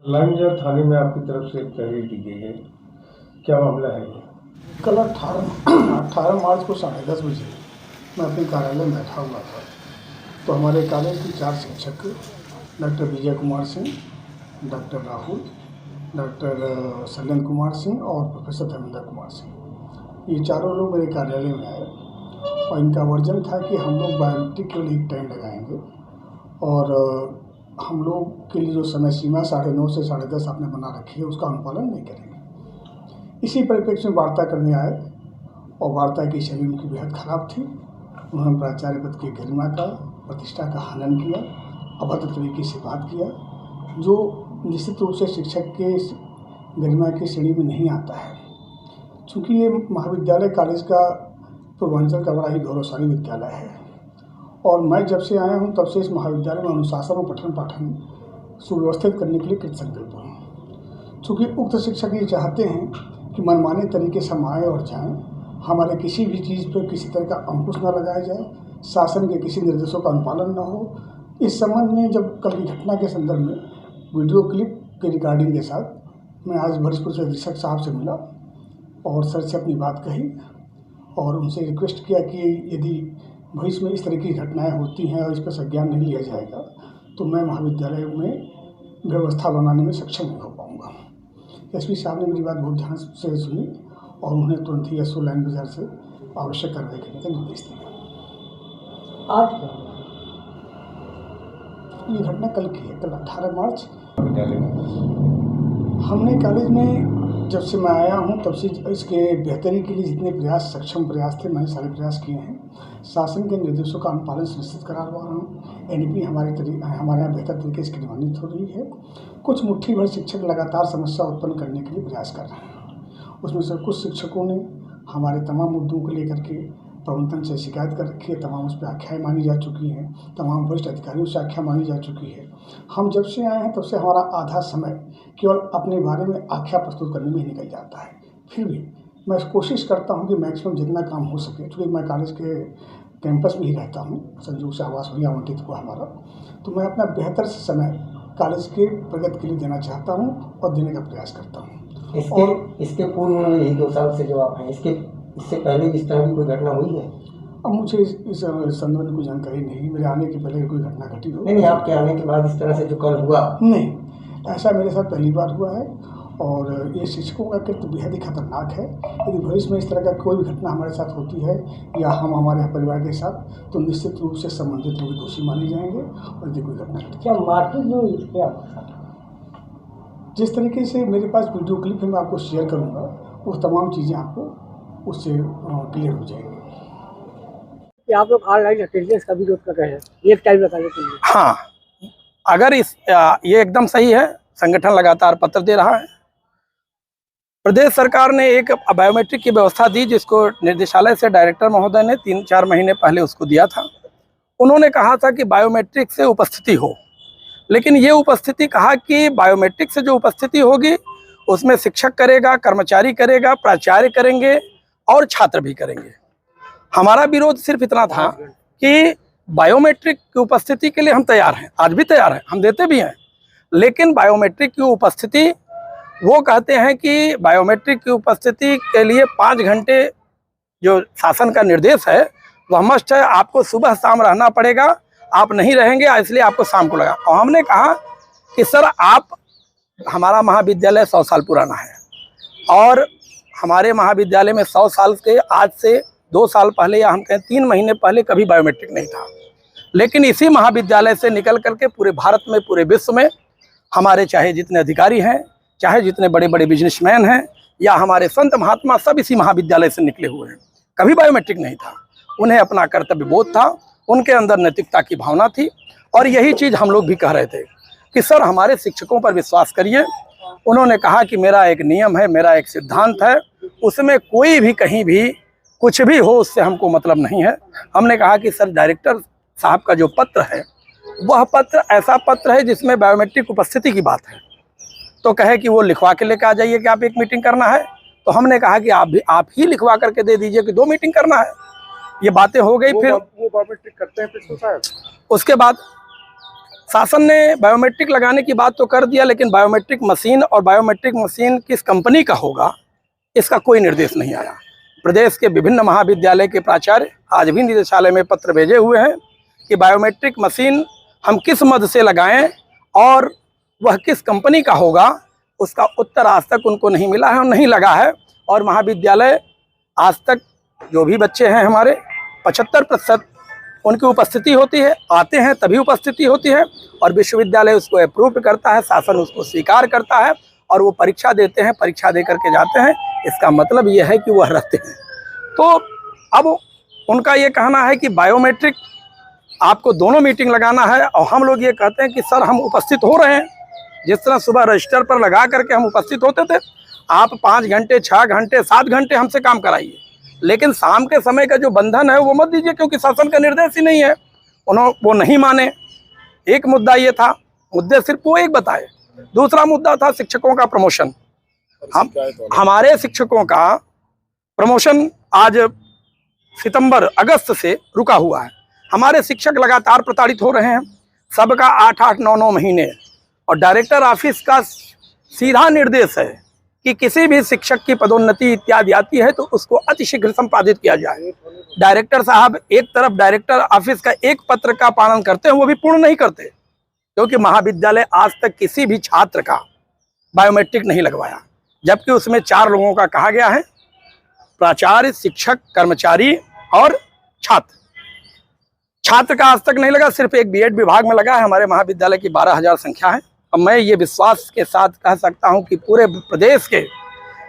लाइमजर थाने में आपकी तरफ से एक तहरीर दी गई है, क्या मामला है ये? कल 18 मार्च को 10:30 बजे मैं अपने कार्यालय में बैठा हुआ था, तो हमारे कॉलेज के 4 शिक्षक doctor Vijay Kumar Singh, doctor Rahul, doctor Shailendra Kumar Singh और प्रोफेसर धर्मेंद्र कुमार सिंह, ये चारों लोग मेरे कार्यालय में आए और इनका वर्जन था कि हम लोग बायोमेट्रिक के लिए एक टाइम लगाएंगे और हम लोग के लिए जो समय सीमा 9:30 से 10:30 आपने बना रखी है उसका अनुपालन नहीं करेंगे। इसी परिप्रेक्ष्य में वार्ता करने आए और वार्ता की शैली उनकी बेहद ख़राब थी। उन्होंने प्राचार्य पद की गरिमा का, प्रतिष्ठा का हनन किया, अभद्र तरीके से बात किया, जो निश्चित रूप से शिक्षक के गरिमा की श्रेणी में नहीं आता है। चूँकि ये महाविद्यालय कॉलेज का पूर्वांचल का बड़ा ही गौरवशाली विद्यालय है और मैं जब से आया हूँ तब से इस महाविद्यालय में अनुशासन और पठन पाठन सुव्यवस्थित करने के लिए कृतसंकल्प हूँ। चूँकि उक्त शिक्षक ये चाहते हैं कि मनमाने तरीके से हम आएँ और जाएँ, हमारे किसी भी चीज़ पर किसी तरह का अंकुश न लगाया जाए, शासन के किसी निर्देशों का अनुपालन न हो। इस संबंध में जब कल की घटना के संदर्भ में वीडियो क्लिप के रिकॉर्डिंग के साथ मैं आज वरिष्ठ पुलिस अधीक्षक साहब से मिला और सर से अपनी बात कही और उनसे रिक्वेस्ट किया कि यदि भविष्य में इस तरह की घटनाएं होती हैं और इस पर संज्ञान नहीं लिया जाएगा तो मैं महाविद्यालय में व्यवस्था बनाने में सक्षम नहीं हो पाऊँगा। एसपी साहब ने मेरी बात बहुत ध्यान से सुनी और उन्हें तुरंत ही एसओ लाइन बाजार से आवश्यक कार्रवाई करने का निर्देश दिया। आज ये घटना कल की है, कल 18 मार्च विद्यालय में हमने कॉलेज में जब से मैं आया हूँ तब से इसके बेहतरी के लिए जितने सक्षम प्रयास थे मैंने सारे प्रयास किए हैं। शासन के निर्देशों का अनुपालन सुनिश्चित करा रहा हूँ। एनईपी हमारे यहाँ बेहतर तरीके से क्रियान्वित हो रही है। कुछ मुट्ठी भर शिक्षक लगातार समस्या उत्पन्न करने के लिए प्रयास कर रहे हैं। उसमें से कुछ शिक्षकों ने हमारे तमाम मुद्दों को लेकर के प्रबंधन से शिकायत कर रखी है, तमाम उस पर आख्याएँ मांगी जा चुकी हैं, तमाम वरिष्ठ अधिकारियों से आख्या मांगी जा चुकी है। हम जब से आए हैं तब से हमारा आधा समय केवल अपने बारे में आख्या प्रस्तुत करने में ही निकल जाता है। फिर भी मैं कोशिश करता हूं कि मैक्सिमम जितना काम हो सके, क्योंकि मैं कॉलेज के कैंपस में ही रहता हूं, संयोग से आवास वही आवंटित हुआ हमारा, तो मैं अपना बेहतर समय कॉलेज के प्रगति के लिए देना चाहता हूं और देने का प्रयास करता हूँ। इसके पूर्व में यही 2 साल से जो आप हैं, इससे पहले भी इस तरह की कोई घटना हुई है? अब मुझे इस संदर्भ में कोई जानकारी नहीं, मेरे आने के पहले कोई घटना घटी हो। नहीं, आपके आने के बाद इस तरह से जो कल हुआ? नहीं, ऐसा मेरे साथ पहली बार हुआ है और ये शिक्षकों का कृत्य बेहद ही खतरनाक है। यदि भविष्य में इस तरह का कोई भी घटना हमारे साथ होती है या हम हमारे परिवार के साथ, तो निश्चित रूप से संबंधित लोग दोषी माने जाएंगे और यदि कोई घटना घटती क्या मारपीट जो हुई आपके साथ? जिस तरीके से मेरे पास वीडियो क्लिप है मैं आपको शेयर करूँगा, वो तमाम चीज़ें आपको उससे क्लियर हो जाएंगी। आप लोग ऑनलाइन अटेंडेंस का विरोध कर रहे हैं, एक टाइम लगाने के लिए? हाँ, अगर ये एकदम सही है। संगठन लगातार पत्र दे रहा है। प्रदेश सरकार ने एक बायोमेट्रिक की व्यवस्था दी, जिसको निर्देशालय से डायरेक्टर महोदय ने 3-4 महीने पहले उसको दिया था। उन्होंने कहा था कि बायोमेट्रिक से उपस्थिति हो, लेकिन ये उपस्थिति कहा कि बायोमेट्रिक से जो उपस्थिति होगी उसमें शिक्षक करेगा, कर्मचारी करेगा, प्राचार्य करेंगे और छात्र भी करेंगे। हमारा विरोध सिर्फ इतना था कि बायोमेट्रिक की उपस्थिति के लिए हम तैयार हैं, आज भी तैयार हैं, हम देते भी हैं, लेकिन बायोमेट्रिक की उपस्थिति, वो कहते हैं कि बायोमेट्रिक की उपस्थिति के लिए 5 घंटे जो शासन का निर्देश है वह मस्ट है, आपको सुबह शाम रहना पड़ेगा, आप नहीं रहेंगे इसलिए आपको शाम को लगा। और हमने कहा कि सर हमारा महाविद्यालय 100 साल पुराना है और हमारे महाविद्यालय में 100 साल के आज से 2 साल पहले या हम कहें 3 महीने पहले कभी बायोमेट्रिक नहीं था। लेकिन इसी महाविद्यालय से निकल करके पूरे भारत में, पूरे विश्व में हमारे चाहे जितने अधिकारी हैं, चाहे जितने बड़े बड़े बिजनेसमैन हैं या हमारे संत महात्मा, सब इसी महाविद्यालय से निकले हुए हैं। कभी बायोमेट्रिक नहीं था। उन्हें अपना कर्तव्य बोध था, उनके अंदर नैतिकता की भावना थी और यही चीज़ हम लोग भी कह रहे थे कि सर हमारे शिक्षकों पर विश्वास करिए। उन्होंने कहा कि मेरा एक नियम है, मेरा एक सिद्धांत है, उसमें कोई भी कहीं भी कुछ भी हो उससे हमको मतलब नहीं है। हमने कहा कि सर डायरेक्टर साहब का जो पत्र है वह पत्र ऐसा पत्र है जिसमें बायोमेट्रिक उपस्थिति की बात है, तो कहे कि वो लिखवा के लेकर आ जाइए कि आप एक मीटिंग करना है। तो हमने कहा कि आप ही लिखवा करके दे दीजिए कि 2 मीटिंग करना है। ये बातें हो गई। फिर वो बायोमेट्रिक करते हैं प्रिंसिपल साहब। उसके बाद शासन ने बायोमेट्रिक लगाने की बात तो कर दिया, लेकिन बायोमेट्रिक मशीन और बायोमेट्रिक मशीन किस कंपनी का होगा इसका कोई निर्देश नहीं आया। प्रदेश के विभिन्न महाविद्यालय के प्राचार्य आज भी निदेशालय में पत्र भेजे हुए हैं कि बायोमेट्रिक मशीन हम किस मद से लगाएं और वह किस कंपनी का होगा, उसका उत्तर आज तक उनको नहीं मिला है और नहीं लगा है। और महाविद्यालय आज तक जो भी बच्चे हैं हमारे 75% उनकी उपस्थिति होती है, आते हैं तभी उपस्थिति होती है और विश्वविद्यालय उसको अप्रूव करता है, शासन उसको स्वीकार करता है और वो परीक्षा देते हैं, परीक्षा दे करके जाते हैं। इसका मतलब ये है कि वह रहते हैं। तो अब उनका ये कहना है कि बायोमेट्रिक आपको दोनों मीटिंग लगाना है और हम लोग ये कहते हैं कि सर हम उपस्थित हो रहे हैं, जिस तरह सुबह रजिस्टर पर लगा करके हम उपस्थित होते थे, आप 5 घंटे 6 घंटे 7 घंटे हमसे काम कराइए, लेकिन शाम के समय का जो बंधन है वो मत दीजिए, क्योंकि शासन का निर्देश ही नहीं है। वो नहीं माने। एक मुद्दा ये था, मुद्दे सिर्फ वो एक बताए। दूसरा मुद्दा था शिक्षकों का प्रमोशन। हमारे शिक्षकों का प्रमोशन आज सितंबर अगस्त से रुका हुआ है। हमारे शिक्षक लगातार प्रताड़ित हो रहे हैं, सबका 8-8 9-9 महीने। और डायरेक्टर ऑफिस का सीधा निर्देश है कि किसी भी शिक्षक की पदोन्नति इत्यादि आती है तो उसको अतिशीघ्र संपादित किया जाए। डायरेक्टर साहब एक तरफ डायरेक्टर ऑफिस का एक पत्र का पालन करते हैं, वो भी पूर्ण नहीं करते, क्योंकि महाविद्यालय आज तक किसी भी छात्र का बायोमेट्रिक नहीं लगवाया, जबकि उसमें 4 लोगों का कहा गया है, प्राचार्य, शिक्षक, कर्मचारी और छात्र। छात्र का आज तक नहीं लगा, सिर्फ एक बीएड विभाग में लगा है। हमारे महाविद्यालय की 12,000 संख्या है। अब मैं ये विश्वास के साथ कह सकता हूं कि पूरे प्रदेश के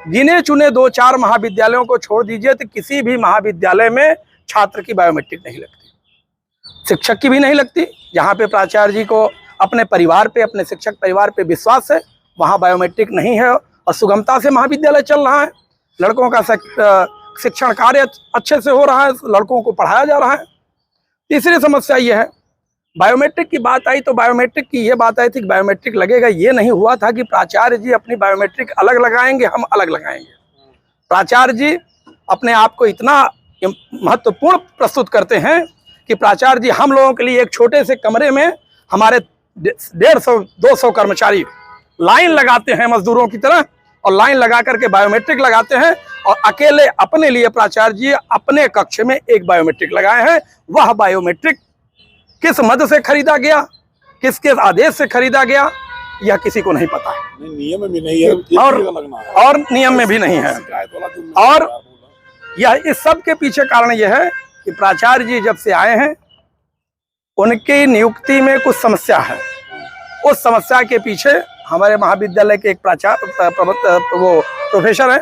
गिने चुने 2-4 महाविद्यालयों को छोड़ दीजिए तो किसी भी महाविद्यालय में छात्र की बायोमेट्रिक नहीं लगती, शिक्षक की भी नहीं लगती। जहाँ पे प्राचार्य जी को अपने परिवार पे, अपने शिक्षक परिवार पे विश्वास है, वहाँ बायोमेट्रिक नहीं है और सुगमता से महाविद्यालय चल रहा है। लड़कों का शिक्षण कार्य अच्छे से हो रहा है, लड़कों को पढ़ाया जा रहा है। तीसरी समस्या ये है, बायोमेट्रिक की बात आई तो बायोमेट्रिक की ये बात आई थी कि बायोमेट्रिक लगेगा। ये नहीं हुआ था कि प्राचार्य जी अपनी बायोमेट्रिक अलग लगाएंगे, हम अलग लगाएंगे। प्राचार्य जी अपने आप को इतना महत्वपूर्ण प्रस्तुत करते हैं कि प्राचार्य जी हम लोगों के लिए एक छोटे से कमरे में हमारे 150-200 कर्मचारी लाइन लगाते हैं मजदूरों की तरह, और लाइन लगा करके बायोमेट्रिक लगाते हैं और अकेले अपने लिए प्राचार्य जी अपने कक्ष में एक बायोमेट्रिक लगाए हैं। वह बायोमेट्रिक किस मद से खरीदा गया, किसके आदेश से खरीदा गया, यह किसी को नहीं पता है। नियम में भी नहीं है और नियम में भी नहीं है। और यह इस सब के पीछे कारण यह है कि प्राचार्य जी जब से आए हैं उनकी नियुक्ति में कुछ समस्या है। उस समस्या के पीछे हमारे महाविद्यालय के एक वो प्रोफेसर हैं,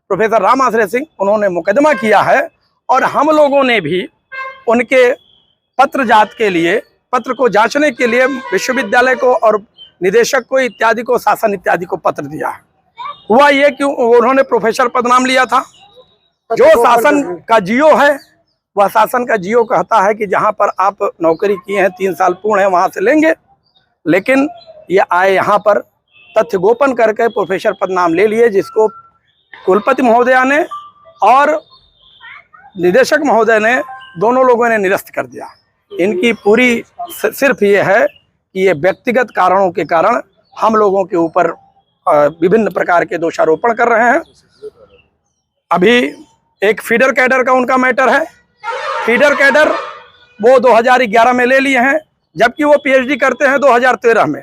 प्रोफेसर राम आश्रय सिंह, उन्होंने मुकदमा किया है और हम लोगों ने भी उनके पत्र जांच के लिए, पत्र को जांचने के लिए विश्वविद्यालय को और निदेशक को इत्यादि को, शासन इत्यादि को पत्र दिया है। हुआ ये कि उन्होंने प्रोफेसर पद नाम लिया था। जो शासन का जियो है, वह शासन का जियो कहता है कि जहां पर आप नौकरी किए हैं 3 साल पूर्ण है वहां से लेंगे, लेकिन ये आए यहाँ पर तथ्य गोपन करके प्रोफेसर पद नाम ले लिए, जिसको कुलपति महोदया ने और निदेशक महोदय ने, दोनों लोगों ने निरस्त कर दिया। इनकी पूरी सिर्फ ये है कि ये व्यक्तिगत कारणों के कारण हम लोगों के ऊपर विभिन्न प्रकार के दोषारोपण कर रहे हैं। अभी एक फीडर कैडर का उनका मैटर है। फीडर कैडर वो 2011 में ले लिए हैं, जबकि वो पीएचडी करते हैं 2013 में।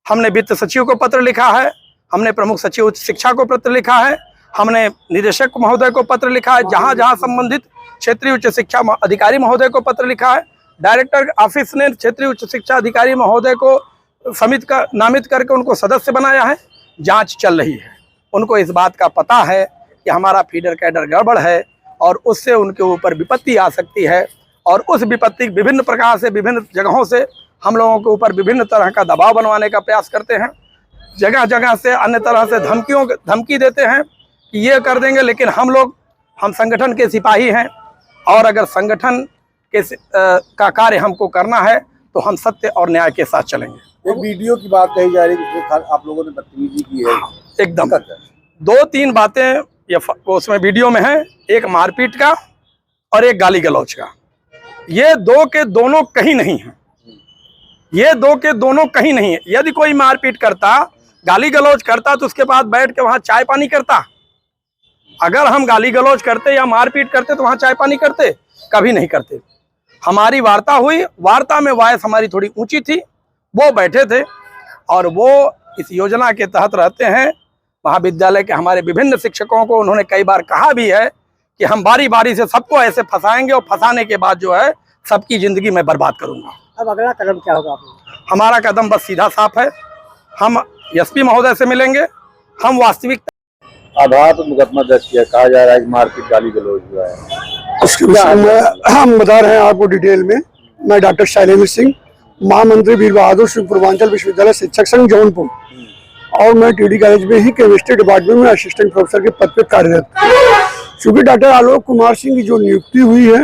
हमने वित्त सचिव को पत्र लिखा है, हमने प्रमुख सचिव उच्च शिक्षा को पत्र लिखा है, हमने निदेशक महोदय को पत्र लिखा है, जहां जहां संबंधित क्षेत्रीय उच्च शिक्षा अधिकारी महोदय को पत्र लिखा है। डायरेक्टर ऑफिस ने क्षेत्रीय उच्च शिक्षा अधिकारी महोदय को समिति का नामित करके उनको सदस्य बनाया है। जांच चल रही है। उनको इस बात का पता है कि हमारा फीडर कैडर गड़बड़ है और उससे उनके ऊपर विपत्ति आ सकती है, और उस विपत्ति विभिन्न प्रकार से, विभिन्न जगहों से हम लोगों के ऊपर विभिन्न तरह का दबाव बनवाने का प्रयास करते हैं। जगह जगह से अन्य तरह से धमकी देते हैं कि ये कर देंगे, लेकिन हम संगठन के सिपाही हैं और अगर संगठन के का कार्य हमको करना है तो हम सत्य और न्याय के साथ चलेंगे। एक वीडियो की बात कही जा रही है कि आप लोगों ने बदतमीजी की है। एकदम 2-3 बातें उसमें वीडियो में है, एक मारपीट का और एक गाली गलौज का। ये दो के दोनों कहीं नहीं है। ये दो के दोनों कहीं नहीं है। यदि कोई मारपीट करता, गाली गलौज करता, तो उसके बाद बैठ के वहां चाय पानी करता। अगर हम गाली गलौज करते या मारपीट करते तो वहां चाय पानी करते? कभी नहीं करते। हमारी वार्ता हुई, वार्ता में वॉइस हमारी थोड़ी ऊंची थी, वो बैठे थे और वो इस योजना के तहत रहते हैं। महाविद्यालय के हमारे विभिन्न शिक्षकों को उन्होंने कई बार कहा भी है कि हम बारी बारी से सबको ऐसे फंसाएंगे और फंसाने के बाद जो है सबकी जिंदगी में बर्बाद करूंगा। अब अगला कदम क्या होगा आपका? हमारा कदम बस सीधा साफ है, हम एसपी महोदय से मिलेंगे, हम वास्तविक आधार पर मुकदमा दर्ज किया, कहा जा रहा है कि मारपीट गाली गलौज हुआ है। उसके विषय में हम बता रहे हैं आपको डिटेल में। मैं डॉक्टर शैलेंद्र सिंह, महामंत्री वीर बहादुर सिंह पूर्वांचल विश्वविद्यालय शिक्षक संघ जौनपुर, और मैं टीडी कॉलेज में ही केमिस्ट्री डिपार्टमेंट में असिस्टेंट प्रोफेसर के पद पर कार्यरत। चूंकि डॉक्टर आलोक कुमार सिंह की जो नियुक्ति हुई है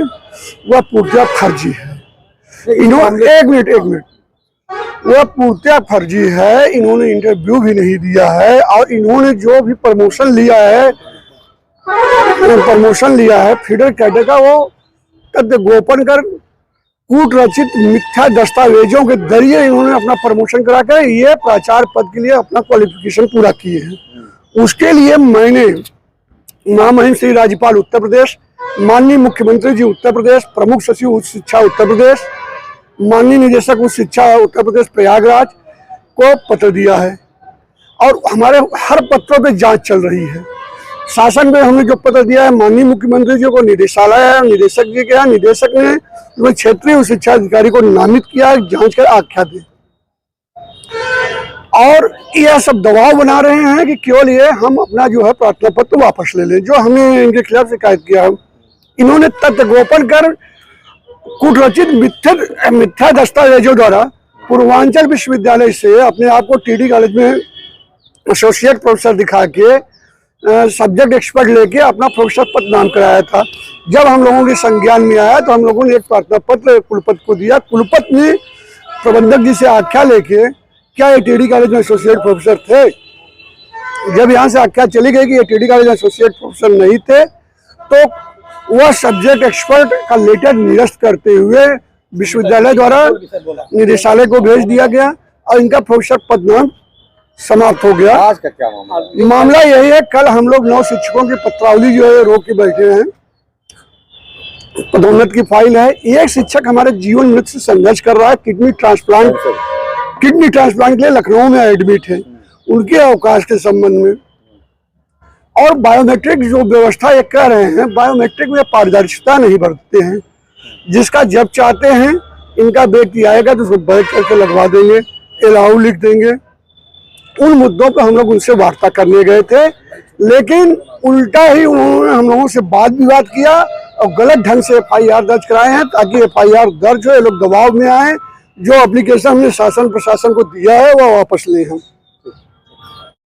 वह पूर्णतः फर्जी है। इन्होंने एक मिनट वह पूर्णतः फर्जी है। इन्होंने इंटरव्यू भी नहीं दिया है और इन्होंने जो भी प्रमोशन लिया है फीडर कैडर का, वो तथ्य गोपन कर कूट रचित मिथ्या दस्तावेजों के जरिए इन्होंने अपना प्रमोशन करा कर ये प्राचार्य पद के लिए अपना क्वालिफिकेशन पूरा किए हैं। उसके लिए मैंने महामहिम श्री राज्यपाल उत्तर प्रदेश, माननीय मुख्यमंत्री जी उत्तर प्रदेश, प्रमुख सचिव उच्च शिक्षा उत्तर प्रदेश, माननीय निदेशक उच्च शिक्षा उत्तर प्रदेश प्रयागराज को पत्र दिया है और हमारे हर पत्रों पे जांच चल रही है। शासन में हमने जो पत्र दिया है माननीय मुख्यमंत्री जी को निदेशालय है, निदेशक जी के यहाँ, निदेशक ने क्षेत्रीय शिक्षा अधिकारी को नामित किया है, जांच कर आख्या दे। और यह सब दबाव बना रहे हैं कि केवल ये हम अपना जो है प्रार्थना पत्र वापस ले लें, जो हमने इनके खिलाफ शिकायत किया है। इन्होंने तथ्य गोपन कर कुटरचित मिथ्या दस्तावेजों द्वारा पूर्वांचल विश्वविद्यालय से अपने आप को टीडी कॉलेज में एसोसिएट प्रोफेसर दिखा के सब्जेक्ट एक्सपर्ट लेके अपना प्रोफेसर पद नाम कराया था। जब हम लोगों के संज्ञान में आया तो हम लोगों ने एक प्रार्थना पत्र कुलपति को दिया। कुलपति ने प्रबंधक जी से आख्या लेके, क्या ये टीडी कॉलेज में एसोसिएट प्रोफेसर थे? जब यहाँ से आख्या चली गई कि ये टीडी कॉलेज में एसोसिएट प्रोफेसर नहीं थे, तो वह सब्जेक्ट एक्सपर्ट का लेटर निरस्त करते हुए विश्वविद्यालय द्वारा निदेशालय को भेज दिया गया और इनका प्रोफेसर पद नाम समाप्त हो गया। आज का क्या मामला यही है, कल हम लोग 9 शिक्षकों की पत्रावली जो है रोक के बैठे हैं। पदोन्नत की फाइल है। एक शिक्षक हमारे जीवन मृत्यु से संघर्ष कर रहा है, किडनी ट्रांसप्लांट के लिए लखनऊ में एडमिट है, उनके अवकाश के संबंध में। और बायोमेट्रिक जो व्यवस्था ये कर रहे हैं, बायोमेट्रिक में पारदर्शिता नहीं बरतते हैं। जिसका जब चाहते हैं इनका व्यक्ति आएगा तो उसको बैठ करके लगवा देंगे, अलाउ लिख देंगे। उन मुद्दों पर हम लोग उनसे वार्ता करने गए थे, लेकिन उल्टा ही उन्होंने हम लोगों से वाद विवाद किया और गलत ढंग से FIR दर्ज कराए हैं, ताकि FIR दर्ज हो, ये लोग दबाव में आए। जो एप्लीकेशन हमने शासन प्रशासन को दिया है वह वापस ले हम।